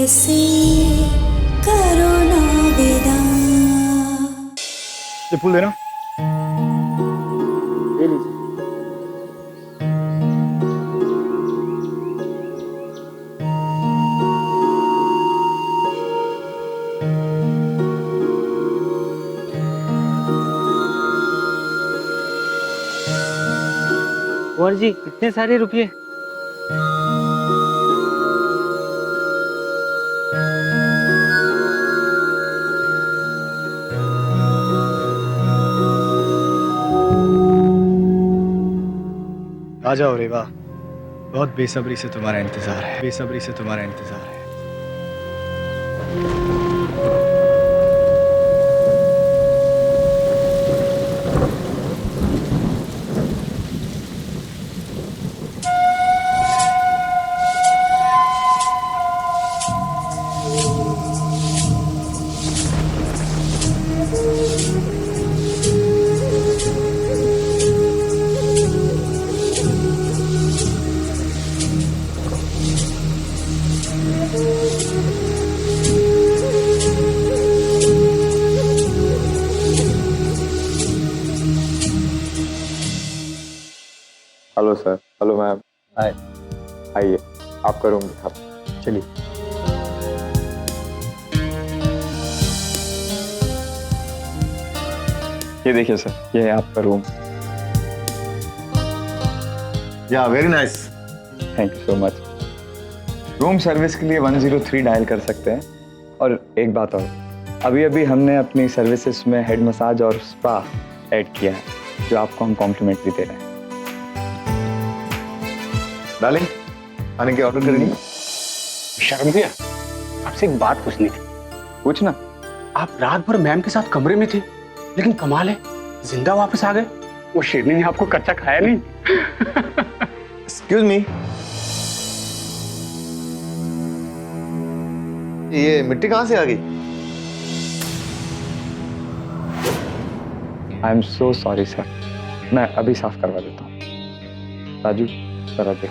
से करो ना विदा। ये फूल देना। ले लीजिए। कुंवर जी, इतने सारे रुपये? आ जाओ रेवा, बहुत बेसब्री से तुम्हारा इंतजार है, बेसब्री से तुम्हारा इंतजार है। Hello sir. Hello ma'am. Hi. आइए, आपका रूम दिखा। चलिए। ये देखिए सर, ये है आपका रूम। या very nice. Thank you so much. Room service के लिए 103 डायल कर सकते हैं। और एक बात और, अभी अभी हमने अपनी सर्विसेज में हेड मसाज और स्पा ऐड किया है, जो आपको हम कॉम्प्लीमेंट्री दे रहे हैं। डार्लिंग, आने के ऑर्डर करेंगे? शर्म भैया, आपसे एक बात पूछनी थी। पूछना। आप रात भर मैम के साथ कमरे में थे, लेकिन कमाल है, जिंदा वापस आ गए। वो शेरनी ने आपको कच्चा खाया नहीं? एक्सक्यूज मी, ये मिट्टी कहां से आ गई? I am so sorry sir, मैं अभी साफ करवा देता हूँ। राजू, जरा देख।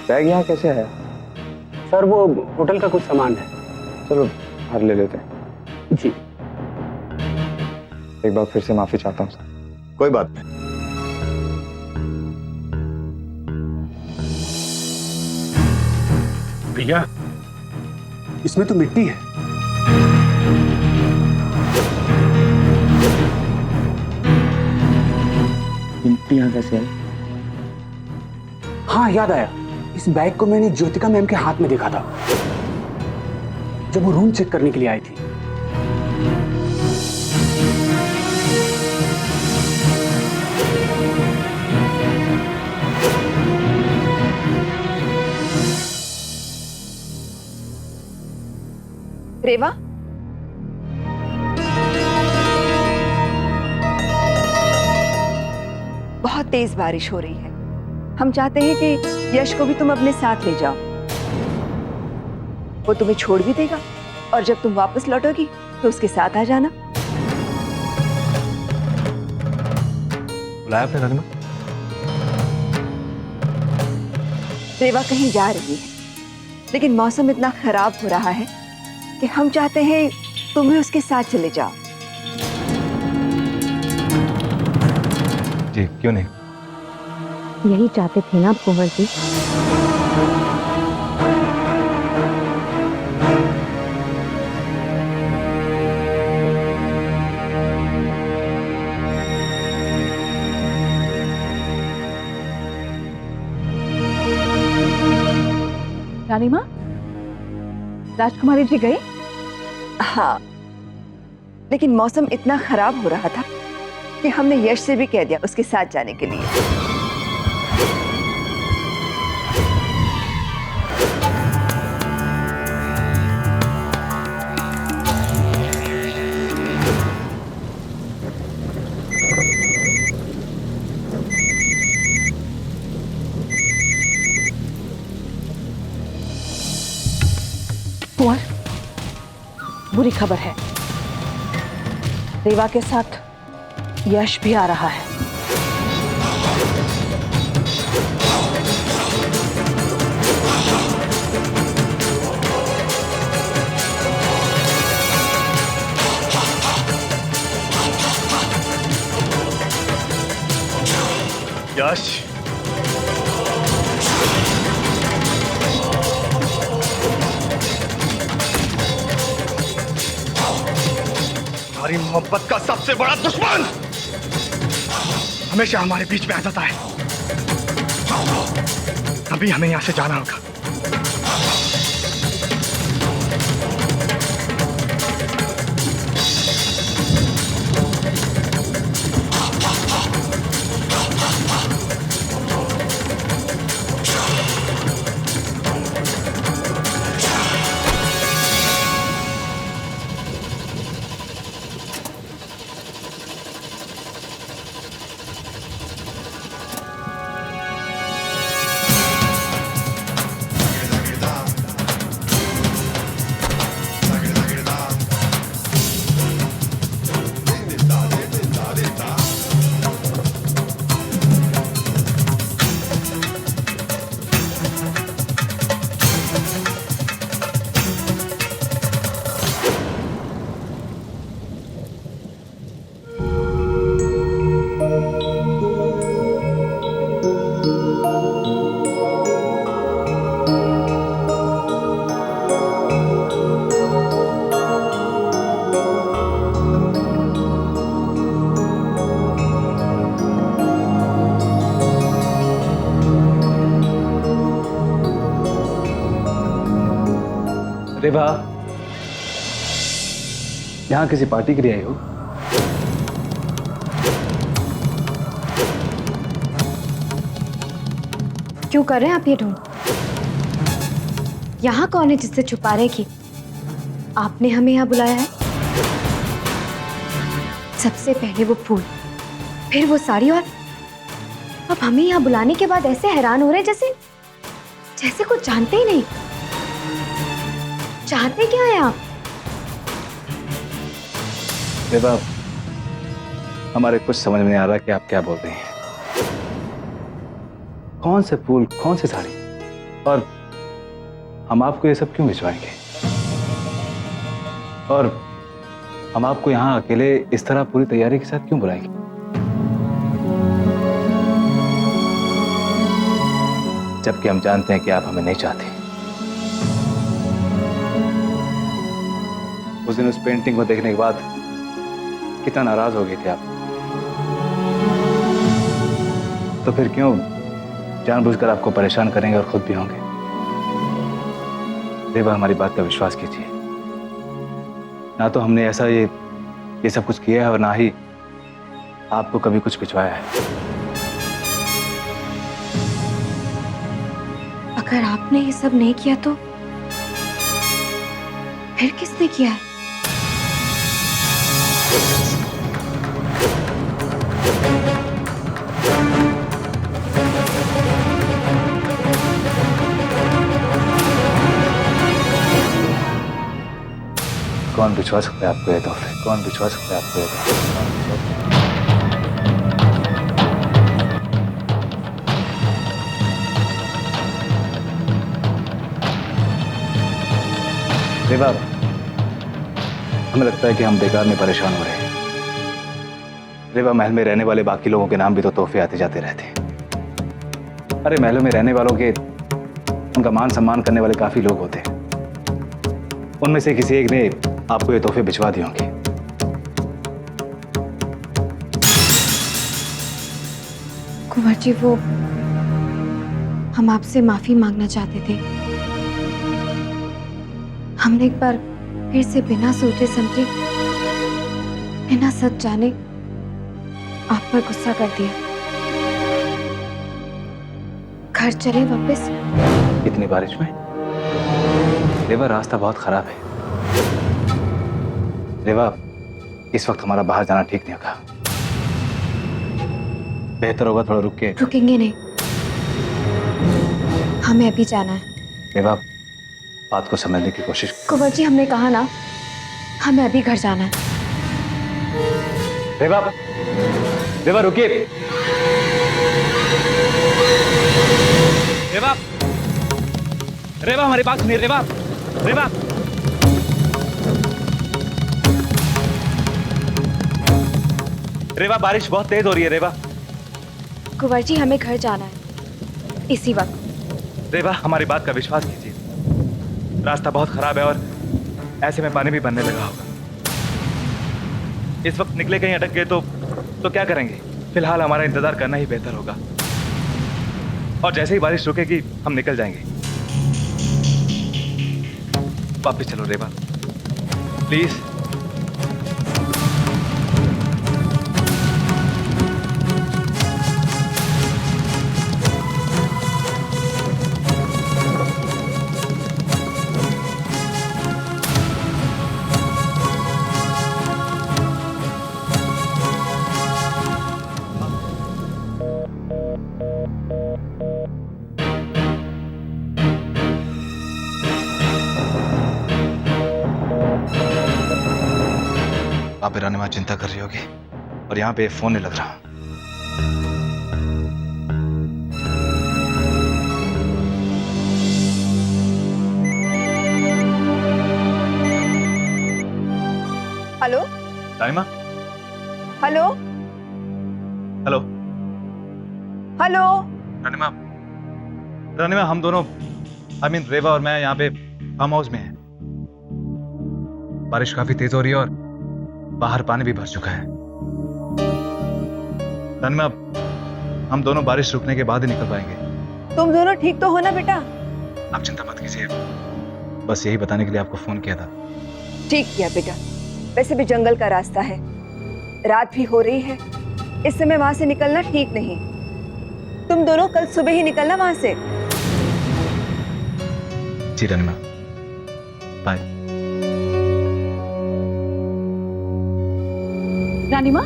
बैग यहाँ कैसे है? सर, वो होटल का कुछ सामान है। चलो बाहर ले लेते हैं। जी। एक बार फिर से माफी चाहता हूँ सर। कोई बात नहीं। भैया, इसमें तो मिट्टी है। मिट्टी यहाँ कैसे है? हाँ, याद आया, इस बैग को मैंने ज्योतिका मैम के हाथ में देखा था जब वो रूम चेक करने के लिए आई थी। रेवा, बहुत तेज बारिश हो रही है। हम चाहते हैं कि यश को भी तुम अपने साथ ले जाओ। वो तुम्हें छोड़ भी देगा और जब तुम वापस लौटोगी तो उसके साथ आ जाना। बुलाया आपने रानीमा? रेवा कहीं जा रही है, लेकिन मौसम इतना खराब हो रहा है कि हम चाहते हैं तुम भी उसके साथ चले जाओ। जी, क्यों नहीं? यही चाहते थे ना आप कुंवर जी। रानी माँ, राजकुमारी जी गए? हाँ, लेकिन मौसम इतना खराब हो रहा था कि हमने यश से भी कह दिया उसके साथ जाने के लिए। बुरी खबर है, रेवा के साथ यश भी आ रहा है। यश, हमारी मोहब्बत का सबसे बड़ा दुश्मन हमेशा हमारे बीच में आ जाता है। अभी हमें यहां से जाना होगा। रेवा, यहाँ किसी पार्टी के लिए आई हो? क्यों कर रहे हैं आप ये ढूंढ? यहाँ कौन है जिससे छुपा रहे कि आपने हमें यहाँ बुलाया है? सबसे पहले वो फूल, फिर वो साड़ी, और अब हमें यहाँ बुलाने के बाद ऐसे हैरान हो रहे हैं जैसे कुछ जानते ही नहीं। चाहते क्या है आप? रेवा, हमारे कुछ समझ में नहीं आ रहा कि आप क्या बोल रही हैं। कौन से फूल, कौन सी साड़ी, और हम आपको ये सब क्यों भिजवाएंगे? और हम आपको यहाँ अकेले इस तरह पूरी तैयारी के साथ क्यों बुलाएंगे? जबकि हम जानते हैं कि आप हमें नहीं चाहते। उस दिन उस पेंटिंग को देखने के बाद कितना नाराज हो गए थे आप। तो फिर क्यों जानबूझकर आपको परेशान करेंगे और खुद भी होंगे? रेवा, हमारी बात का विश्वास कीजिए। ना तो हमने ऐसा ये सब कुछ किया है और ना ही आपको कभी कुछ भिजवाया है। अगर आपने ये सब नहीं किया तो फिर किसने किया है? कौन भिजवा सकता है आपको ये तोहफे? कौन भिजवा सकता है आपको ये तोहफे? रेवा, हमें लगता है कि हम बेकार में परेशान हो रहे हैं। रेवा, महल में रहने वाले बाकी लोगों के नाम भी तो तोहफे आते जाते रहते हैं। अरे, महलों में रहने वालों के उनका मान सम्मान करने वाले काफी लोग होते हैं। उनमें से किसी एक ने आपको ये तोहफे भिजवा दिए होंगे। कुंवर जी, वो हम आपसे माफी मांगना चाहते थे। हमने एक बार फिर से बिना सोचे समझे, बिना सच जाने आप पर गुस्सा कर दिया। घर चले वापस? इतनी बारिश में? रेवा, रास्ता बहुत खराब है। रेवा, इस वक्त हमारा बाहर जाना ठीक नहीं होगा। बेहतर होगा थोड़ा रुक के। रुकेंगे नहीं, हमें अभी जाना है। रेवा, बात को समझने की कोशिश। कुंवर जी, हमने कहा ना हमें अभी घर जाना है। रेवा, रेवा रुकिए। रेवा, रेवा हमारी बात सुनिए। रेवा, रेवा, रेवा बारिश बहुत तेज हो रही है। रेवा, कुंवर जी हमें घर जाना है इसी वक्त। रेवा हमारी बात का विश्वास कीजिए, रास्ता बहुत खराब है और ऐसे में पानी भी बनने लगा होगा। इस वक्त निकले कहीं अटक गए तो क्या करेंगे? फिलहाल हमारा इंतजार करना ही बेहतर होगा और जैसे ही बारिश रुकेगी हम निकल जाएंगे। वापस चलो रेवा, प्लीज। वहां पे रानीमा चिंता कर रही होगी और यहाँ पे फोन नहीं लग रहा। Hello Ranima, hello hello. Hello. Ranima, Ranima हम दोनों रेवा और मैं यहाँ पे फार्म हाउस में हैं। बारिश काफी तेज हो रही है और बाहर पानी भी भर चुका है। रानीमा, हम दोनों बारिश रुकने के बाद ही निकल पाएंगे। तुम दोनों ठीक तो हो ना बेटा? आप चिंता मत कीजिए, बस यही बताने के लिए आपको फोन किया था। ठीक किया बेटा, वैसे भी जंगल का रास्ता है, रात भी हो रही है, इस समय वहां से निकलना ठीक नहीं। तुम दोनों कल सुबह ही निकलना वहां से। जी रानीमा, बाय। रानीमा,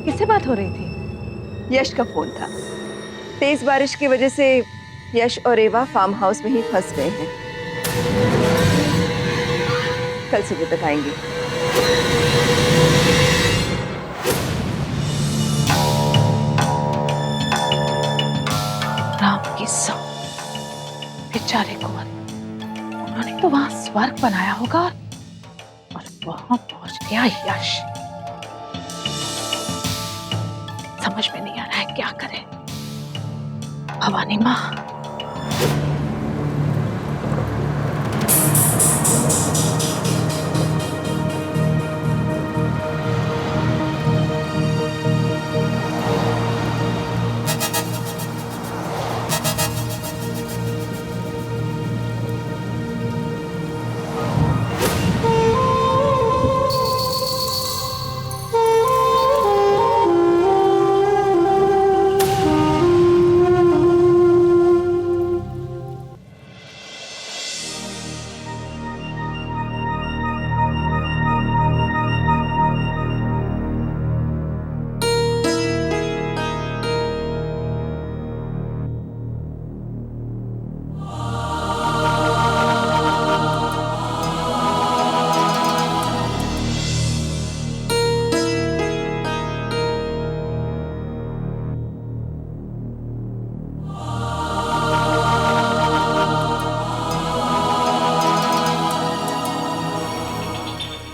किससे बात हो रही थी? यश का फोन था। तेज बारिश की वजह से यश और रेवा फार्म हाउस में ही फंस गए हैं। कल सुबह तक आएंगे। राम की सौ, बेचारे कुंवर, उन्होंने तो वहां स्वर्ग बनाया होगा और वहां पहुंच गया यश। समझ में नहीं आ रहा है क्या करें। भवानी माँ,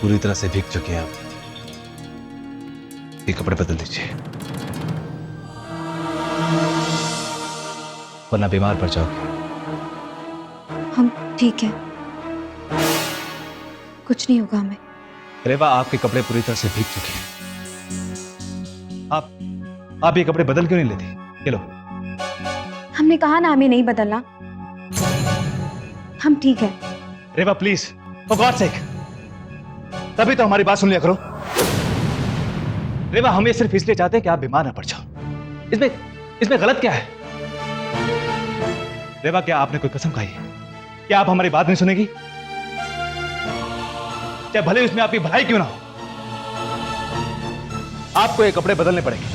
पूरी तरह से भीग चुके हैं आप, ये कपड़े बदल दीजिए वरना बीमार पड़ जाओगे। हम ठीक है, कुछ नहीं होगा हमें। रेवा, आपके कपड़े पूरी तरह से भीग चुके हैं। आप ये कपड़े बदल क्यों नहीं लेते? ये लो। हमने कहा ना हमें नहीं बदलना, हम ठीक है। रेवा प्लीज, फॉर गॉड सेक, तभी तो हमारी बात सुन लिया करो। रेवा, हम ये सिर्फ इसलिए चाहते हैं कि आप बीमार ना पड़ जाओ। इसमें गलत क्या है? रेवा, क्या आपने कोई कसम खाई है? क्या आप हमारी बात नहीं सुनेगी? चाहे भले उसमें आपकी भलाई क्यों ना हो, आपको ये कपड़े बदलने पड़ेंगे।